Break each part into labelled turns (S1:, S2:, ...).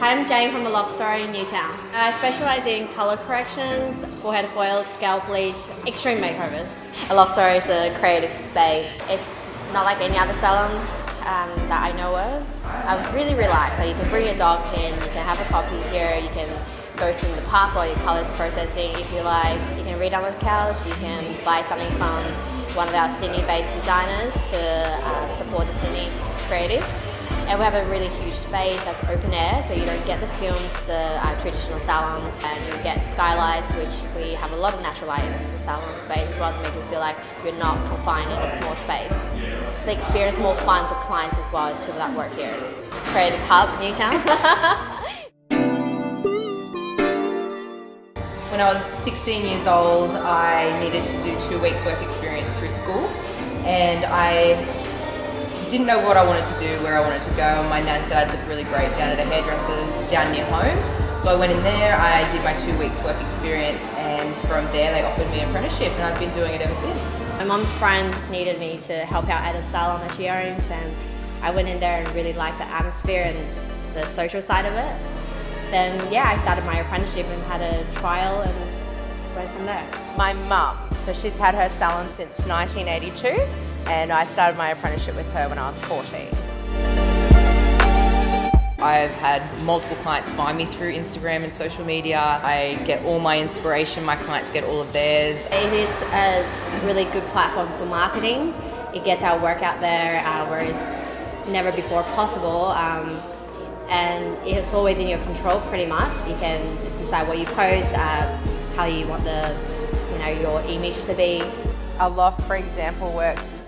S1: Hi, I'm Jane from the Loft Story in Newtown. I specialise in colour corrections, forehead foils, scalp bleach, extreme makeovers. A Loft Story is a creative space. It's not like any other salon that I know of. I'm really relaxed. So you can bring your dogs in, you can have a coffee here, you can go sit in the park while your colours processing if you like. You can read on the couch, you can buy something from one of our Sydney-based designers to support the Sydney creative. And we have a really huge space that's open air, so you don't get the films, the traditional salons, and you get skylights, which we have a lot of natural light in the salon space as well to make you feel like you're not confined in a small space. The experience more fun for clients as well as people that work here. Creative Hub, Newtown.
S2: When I was 16 years old, I needed to do 2 weeks work experience through school, and I didn't know what I wanted to do, where I wanted to go. My nan said I'd look really great down at a hairdresser's down near home. So I went in there, I did my 2 weeks work experience, and from there they offered me an apprenticeship, and I've been doing it ever since.
S1: My mum's friend needed me to help out at a salon that she owns, and I went in there and really liked the atmosphere and the social side of it. Then yeah, I started my apprenticeship and had a trial and went from there.
S3: My mum, so she's had her salon since 1982, and I started my apprenticeship with her when I was 14.
S2: I've had multiple clients find me through Instagram and social media. I get all my inspiration, my clients get all of theirs.
S1: It is a really good platform for marketing. It gets our work out there, whereas never before possible. And it's always in your control pretty much. You can decide what you post, how you want your image to be.
S3: A Loft, for example, works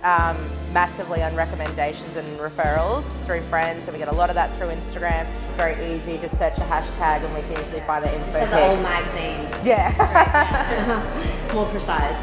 S3: massively on recommendations and referrals through friends, and we get a lot of that through Instagram. It's very easy, just search a hashtag and we can easily find the inspo
S1: It's like the old magazine.
S3: Yeah.
S1: More precise.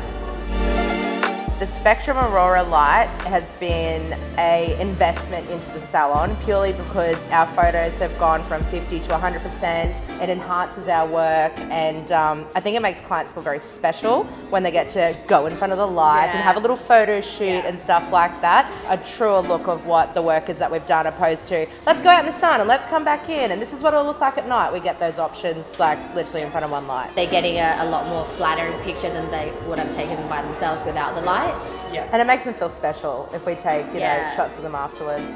S3: The Spectrum Aurora light has been an investment into the salon purely because our photos have gone from 50 to 100%. It enhances our work, and I think it makes clients feel very special when they get to go in front of the lights and have a little photo shoot and stuff like that. A truer look of what the work is that we've done, opposed to let's go out in the sun and let's come back in and this is what it'll look like at night. We get those options like literally in front of one light.
S1: They're getting a lot more flattering picture than they would have taken by themselves without the light.
S3: Yeah. And it makes them feel special if we take, you know, shots of them afterwards.